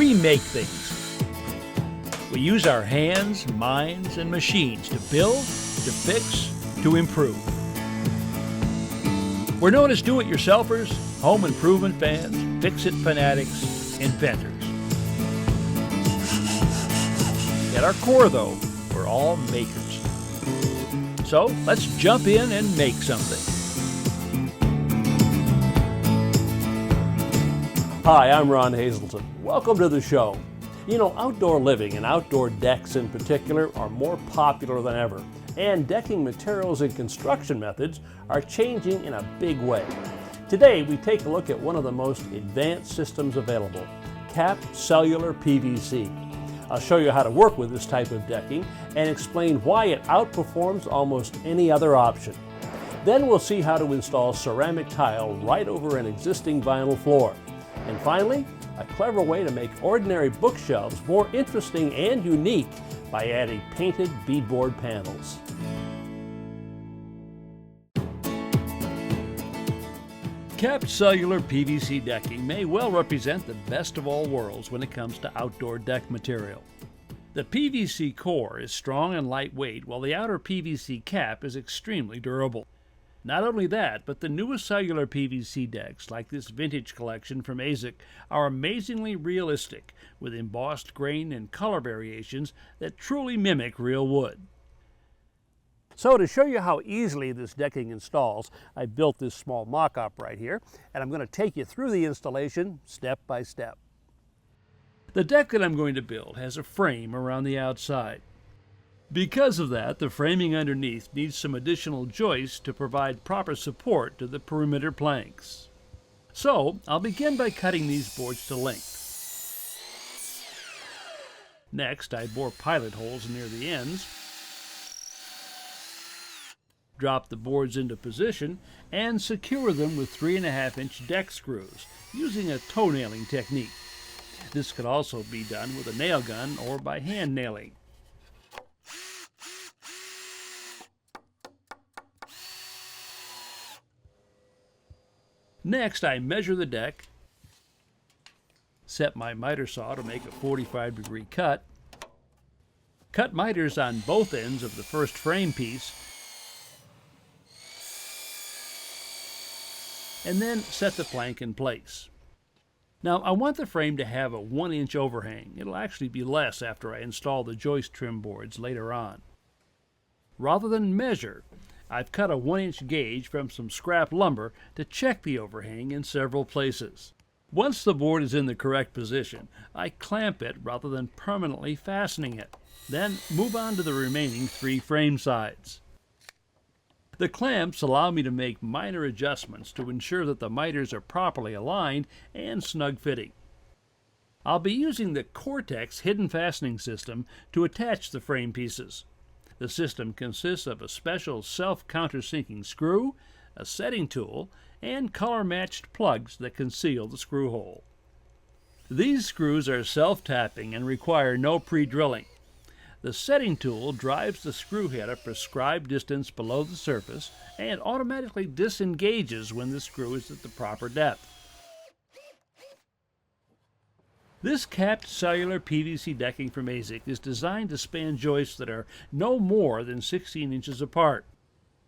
We make things. We use our hands, minds, and machines to build, to fix, to improve. We're known as do-it-yourselfers, home improvement fans, fix-it fanatics, inventors. At our core, though, we're all makers. So let's jump in and make something. Hi, I'm Ron Hazelton. Welcome to the show. You know, outdoor living and outdoor decks in particular are more popular than ever, and decking materials and construction methods are changing in a big way. Today, we take a look at one of the most advanced systems available, capped cellular PVC. I'll show you how to work with this type of decking and explain why it outperforms almost any other option. Then we'll see how to install ceramic tile right over an existing vinyl floor. And finally, a clever way to make ordinary bookshelves more interesting and unique by adding painted beadboard panels. Capped cellular PVC decking may well represent the best of all worlds when it comes to outdoor deck material. The PVC core is strong and lightweight, while the outer PVC cap is extremely durable. Not only that, but the newest cellular PVC decks, like this vintage collection from ASIC, are amazingly realistic, with embossed grain and color variations that truly mimic real wood. So to show you how easily this decking installs, I built this small mock-up right here, and I'm going to take you through the installation step by step. The deck that I'm going to build has a frame around the outside. Because of that, the framing underneath needs some additional joists to provide proper support to the perimeter planks. So, I'll begin by cutting these boards to length. Next, I bore pilot holes near the ends, drop the boards into position, and secure them with 3.5-inch deck screws using a toe nailing technique. This could also be done with a nail gun or by hand nailing. Next, I measure the deck, set my miter saw to make a 45-degree cut, cut miters on both ends of the first frame piece, and then set the plank in place. Now, I want the frame to have a 1-inch overhang. It'll actually be less after I install the joist trim boards later on. Rather than measure, I've cut a 1-inch gauge from some scrap lumber to check the overhang in several places. Once the board is in the correct position, I clamp it rather than permanently fastening it. Then move on to the remaining 3 frame sides. The clamps allow me to make minor adjustments to ensure that the miters are properly aligned and snug fitting. I'll be using the Cortex hidden fastening system to attach the frame pieces. The system consists of a special self-countersinking screw, a setting tool, and color-matched plugs that conceal the screw hole. These screws are self-tapping and require no pre-drilling. The setting tool drives the screw head a prescribed distance below the surface and automatically disengages when the screw is at the proper depth. This capped cellular PVC decking from ASIC is designed to span joists that are no more than 16 inches apart.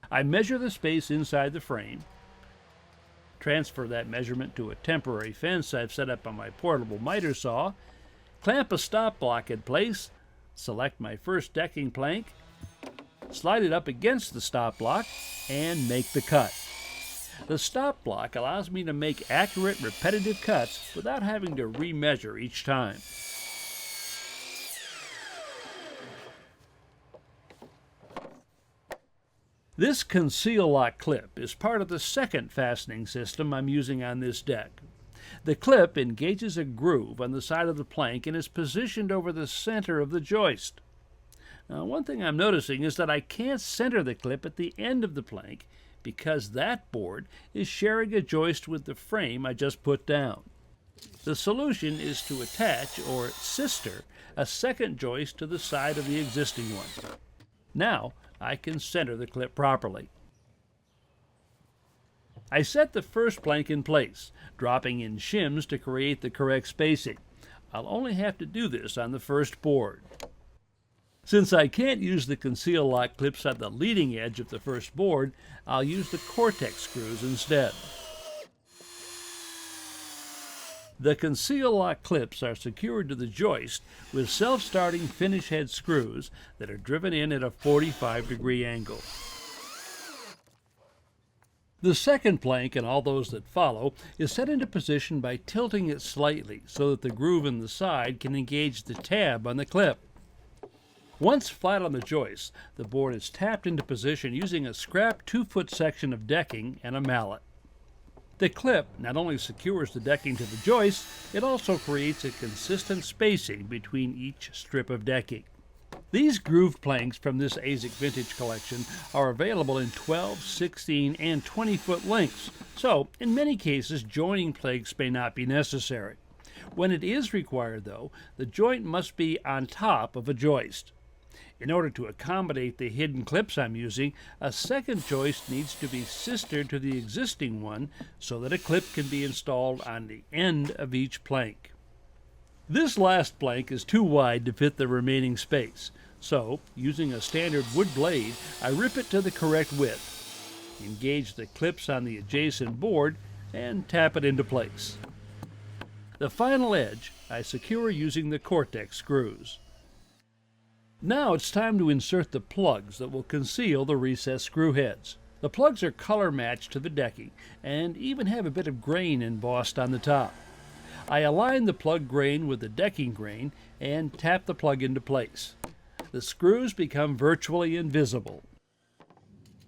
I measure the space inside the frame, transfer that measurement to a temporary fence I've set up on my portable miter saw, clamp a stop block in place, select my first decking plank, slide it up against the stop block, and make the cut. The stop block allows me to make accurate, repetitive cuts without having to remeasure each time. This conceal lock clip is part of the second fastening system I'm using on this deck. The clip engages a groove on the side of the plank and is positioned over the center of the joist. Now, one thing I'm noticing is that I can't center the clip at the end of the plank because that board is sharing a joist with the frame I just put down. The solution is to attach, or sister, a second joist to the side of the existing one. Now I can center the clip properly. I set the first plank in place, dropping in shims to create the correct spacing. I'll only have to do this on the first board. Since I can't use the conceal lock clips on the leading edge of the first board, I'll use the Cortex screws instead. The conceal lock clips are secured to the joist with self-starting finish head screws that are driven in at a 45-degree angle. The second plank, and all those that follow, is set into position by tilting it slightly so that the groove in the side can engage the tab on the clip. Once flat on the joist, the board is tapped into position using a scrap 2-foot section of decking and a mallet. The clip not only secures the decking to the joist, it also creates a consistent spacing between each strip of decking. These grooved planks from this AZIC Vintage collection are available in 12, 16, and 20-foot lengths, so in many cases joining planks may not be necessary. When it is required, though, the joint must be on top of a joist. In order to accommodate the hidden clips I'm using, a second joist needs to be sistered to the existing one so that a clip can be installed on the end of each plank. This last plank is too wide to fit the remaining space, so using a standard wood blade, I rip it to the correct width, engage the clips on the adjacent board, and tap it into place. The final edge I secure using the Cortex screws. Now it's time to insert the plugs that will conceal the recessed screw heads. The plugs are color matched to the decking and even have a bit of grain embossed on the top. I align the plug grain with the decking grain and tap the plug into place. The screws become virtually invisible.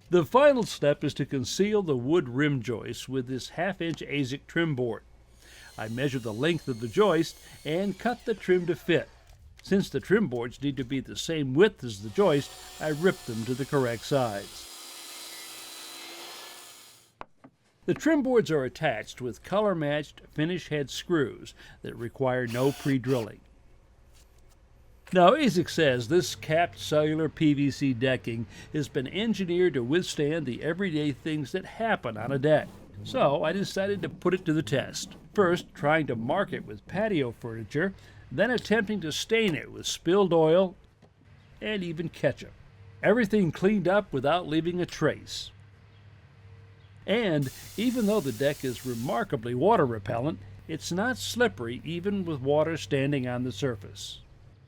The final step is to conceal the wood rim joist with this 1/2-inch AZIC trim board. I measure the length of the joist and cut the trim to fit. Since the trim boards need to be the same width as the joist, I rip them to the correct size. The trim boards are attached with color-matched finish head screws that require no pre-drilling. Now, AZIC says this capped cellular PVC decking has been engineered to withstand the everyday things that happen on a deck. So I decided to put it to the test. First, trying to mark it with patio furniture, then attempting to stain it with spilled oil and even ketchup. Everything cleaned up without leaving a trace. And even though the deck is remarkably water repellent, it's not slippery even with water standing on the surface.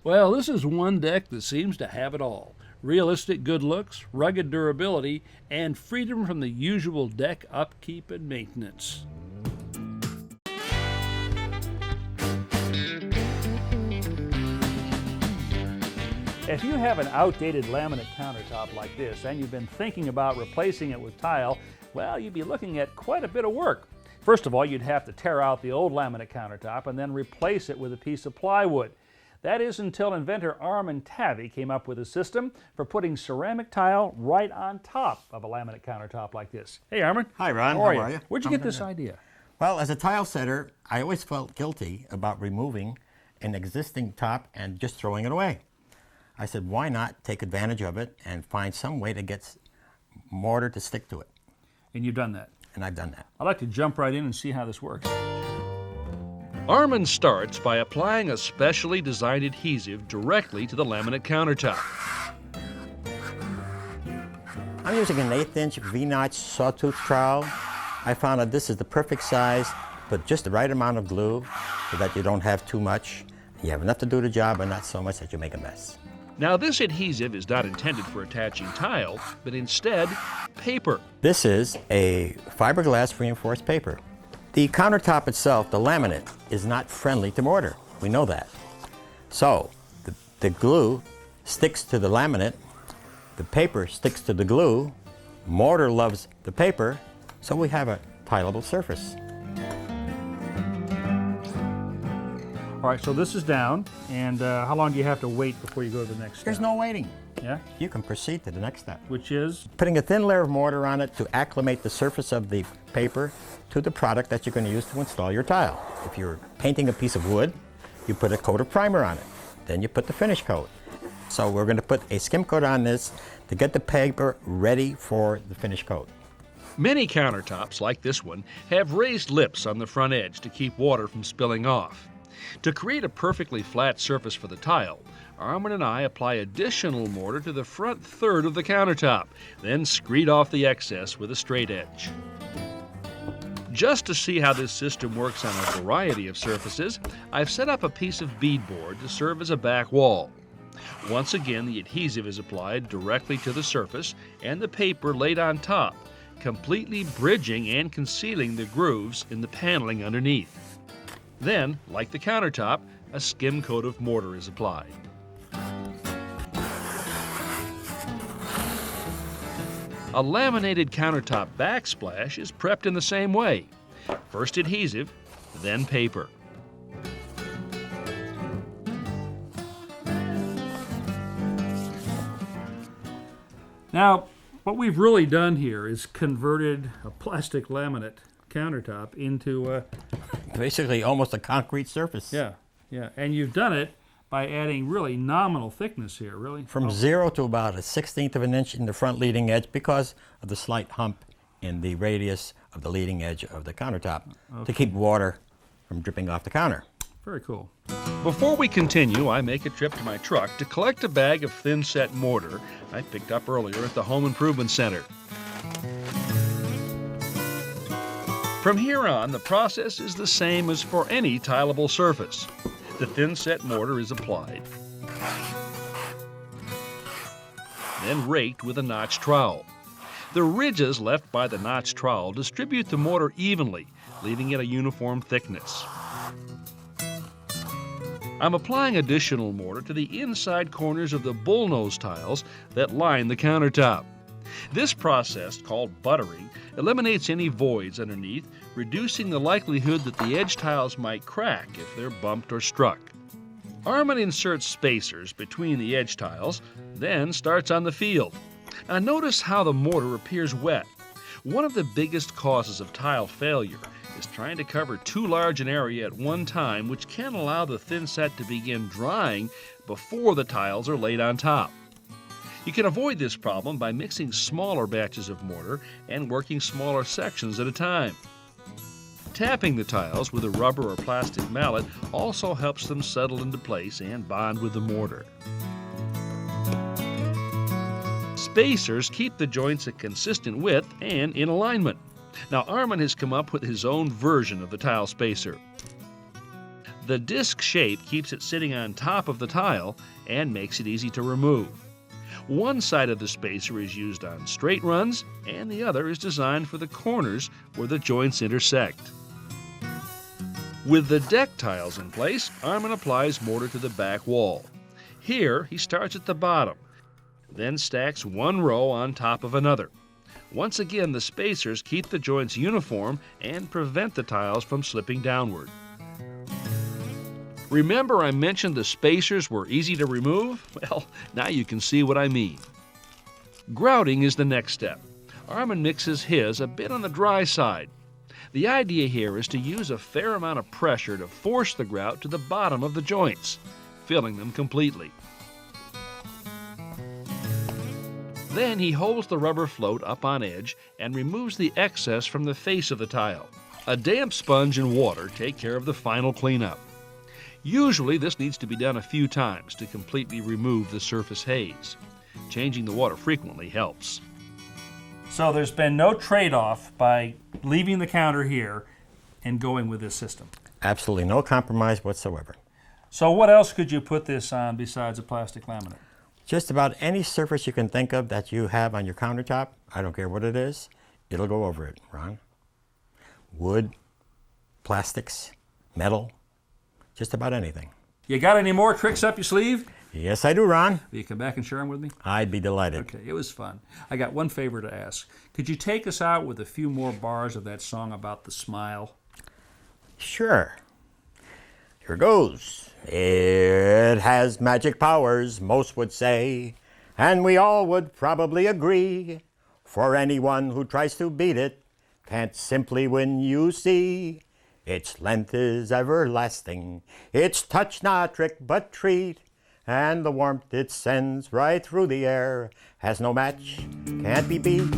Well, this is one deck that seems to have it all. Realistic good looks, rugged durability, and freedom from the usual deck upkeep and maintenance. If you have an outdated laminate countertop like this and you've been thinking about replacing it with tile, well, you'd be looking at quite a bit of work. First of all, you'd have to tear out the old laminate countertop and then replace it with a piece of plywood. That is until inventor Armin Tavy came up with a system for putting ceramic tile right on top of a laminate countertop like this. Hey, Armin. Hi, Ron. How are you? Where'd you get this idea? Well, as a tile setter, I always felt guilty about removing an existing top and just throwing it away. I said, why not take advantage of it and find some way to get mortar to stick to it? And you've done that? And I've done that. I'd like to jump right in and see how this works. Armin starts by applying a specially designed adhesive directly to the laminate countertop. I'm using an 1/8-inch V-notch sawtooth trowel. I found that this is the perfect size, but just the right amount of glue so that you don't have too much. You have enough to do the job, but not so much that you make a mess. Now, this adhesive is not intended for attaching tile, but instead paper. This is a fiberglass reinforced paper. The countertop itself, the laminate, is not friendly to mortar. We know that. So the glue sticks to the laminate, the paper sticks to the glue, mortar loves the paper, so we have a tileable surface. All right, so this is down, and how long do you have to wait before you go to the next step? There's no waiting. Yeah? You can proceed to the next step. Which is? Putting a thin layer of mortar on it to acclimate the surface of the paper to the product that you're going to use to install your tile. If you're painting a piece of wood, you put a coat of primer on it. Then you put the finish coat. So we're going to put a skim coat on this to get the paper ready for the finish coat. Many countertops, like this one, have raised lips on the front edge to keep water from spilling off. To create a perfectly flat surface for the tile, Armin and I apply additional mortar to the front third of the countertop, then screed off the excess with a straight edge. Just to see how this system works on a variety of surfaces, I've set up a piece of beadboard to serve as a back wall. Once again, the adhesive is applied directly to the surface and the paper laid on top, completely bridging and concealing the grooves in the paneling underneath. Then, like the countertop, a skim coat of mortar is applied. A laminated countertop backsplash is prepped in the same way. First adhesive, then paper. Now, what we've really done here is converted a plastic laminate countertop into Basically almost a concrete surface. yeah, and you've done it by adding really nominal thickness here, really. From 0 to about a 1/16 of an inch in the front leading edge because of the slight hump in the radius of the leading edge of the countertop to keep water from dripping off the counter. Very cool. Before we continue, I make a trip to my truck to collect a bag of thin-set mortar I picked up earlier at the Home Improvement Center. From here on, the process is the same as for any tileable surface. The thin-set mortar is applied, then raked with a notch trowel. The ridges left by the notch trowel distribute the mortar evenly, leaving it a uniform thickness. I'm applying additional mortar to the inside corners of the bullnose tiles that line the countertop. This process, called buttering, eliminates any voids underneath, reducing the likelihood that the edge tiles might crack if they're bumped or struck. Armin inserts spacers between the edge tiles, then starts on the field. Now notice how the mortar appears wet. One of the biggest causes of tile failure is trying to cover too large an area at one time, which can allow the thin set to begin drying before the tiles are laid on top. You can avoid this problem by mixing smaller batches of mortar and working smaller sections at a time. Tapping the tiles with a rubber or plastic mallet also helps them settle into place and bond with the mortar. Spacers keep the joints a consistent width and in alignment. Now Armin has come up with his own version of the tile spacer. The disc shape keeps it sitting on top of the tile and makes it easy to remove. One side of the spacer is used on straight runs, and the other is designed for the corners where the joints intersect. With the deck tiles in place, Armin applies mortar to the back wall. Here, he starts at the bottom, then stacks one row on top of another. Once again, the spacers keep the joints uniform and prevent the tiles from slipping downward. Remember I mentioned the spacers were easy to remove? Well, now you can see what I mean. Grouting is the next step. Armin mixes his a bit on the dry side. The idea here is to use a fair amount of pressure to force the grout to the bottom of the joints, filling them completely. Then he holds the rubber float up on edge and removes the excess from the face of the tile. A damp sponge and water take care of the final cleanup. Usually this needs to be done a few times to completely remove the surface haze. Changing the water frequently helps. So there's been no trade-off by leaving the counter here and going with this system. Absolutely no compromise whatsoever. So what else could you put this on besides a plastic laminate? Just about any surface you can think of that you have on your countertop, I don't care what it is, it'll go over it, Ron. Wood, plastics, metal, just about anything. You got any more tricks up your sleeve? Yes, I do, Ron. Will you come back and share them with me? I'd be delighted. Okay, it was fun. I got one favor to ask. Could you take us out with a few more bars of that song about the smile? Sure. Here goes. It has magic powers, most would say, and we all would probably agree. For anyone who tries to beat it can't simply win, you see. Its length is everlasting, its touch not trick but treat, and the warmth it sends right through the air has no match, can't be beat.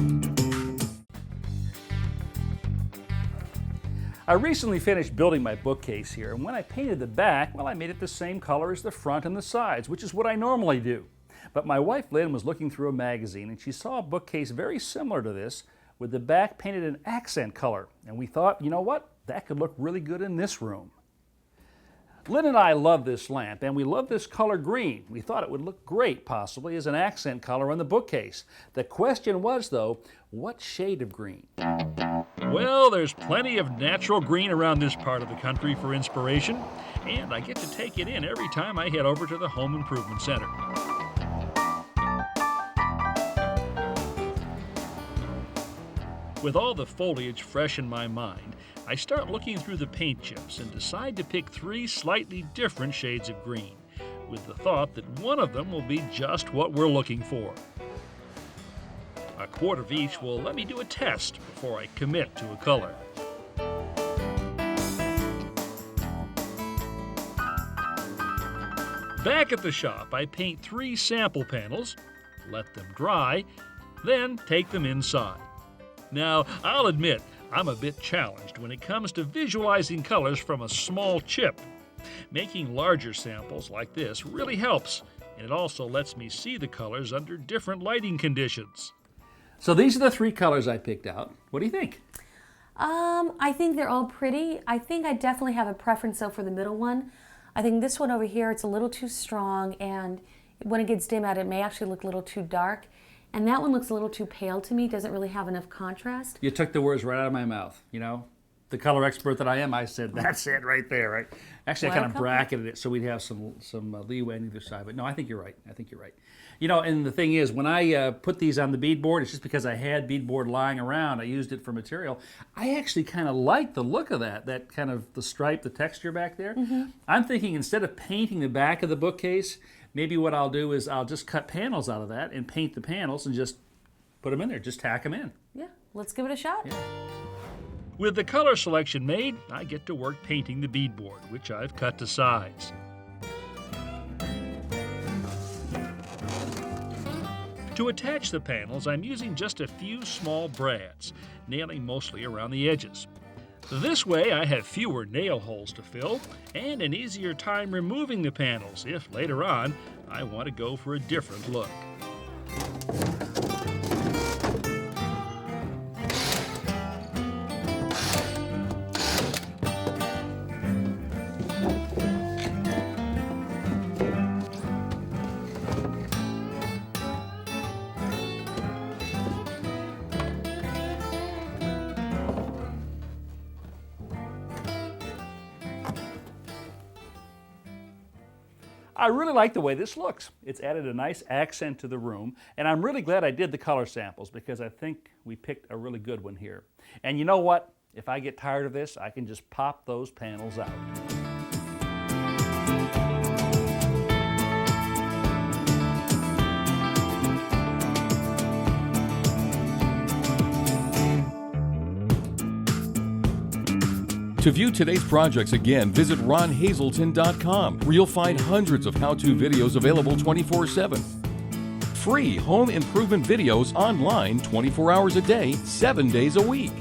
I recently finished building my bookcase here, and when I painted the back, well, I made it the same color as the front and the sides, which is what I normally do. But my wife Lynn was looking through a magazine and she saw a bookcase very similar to this with the back painted an accent color. And we thought, you know what? That could look really good in this room. Lynn and I love this lamp and we love this color green. We thought it would look great possibly as an accent color on the bookcase. The question was though, what shade of green? Well, there's plenty of natural green around this part of the country for inspiration, and I get to take it in every time I head over to the Home Improvement Center. With all the foliage fresh in my mind, I start looking through the paint chips and decide to pick 3 slightly different shades of green, with the thought that one of them will be just what we're looking for. A quart of each will let me do a test before I commit to a color. Back at the shop, I paint 3 sample panels, let them dry, then take them inside. Now, I'll admit, I'm a bit challenged when it comes to visualizing colors from a small chip. Making larger samples like this really helps, and it also lets me see the colors under different lighting conditions. So these are the 3 colors I picked out. What do you think? I think they're all pretty. I think I definitely have a preference though for the middle one. I think this one over here, it's a little too strong, and when it gets dim out, it may actually look a little too dark. And that one looks a little too pale to me, doesn't really have enough contrast. You took the words right out of my mouth, you know? The color expert that I am, I said, that's it right there, right? Actually, I kind of bracketed it so we'd have some leeway on either side. But no, I think you're right. I think you're right. You know, and the thing is, when I put these on the beadboard, it's just because I had beadboard lying around. I used it for material. I actually kind of like the look of that kind of the stripe, the texture back there. Mm-hmm. I'm thinking instead of painting the back of the bookcase, maybe what I'll do is I'll just cut panels out of that and paint the panels and just put them in there, just tack them in. Yeah, let's give it a shot. Yeah. With the color selection made, I get to work painting the beadboard, which I've cut to size. To attach the panels, I'm using just a few small brads, nailing mostly around the edges. This way I have fewer nail holes to fill and an easier time removing the panels if later on I want to go for a different look. I really like the way this looks. It's added a nice accent to the room, and I'm really glad I did the color samples because I think we picked a really good one here. And you know what? If I get tired of this, I can just pop those panels out. To view today's projects again, visit ronhazelton.com, where you'll find hundreds of how-to videos available 24/7. Free home improvement videos online 24 hours a day, 7 days a week.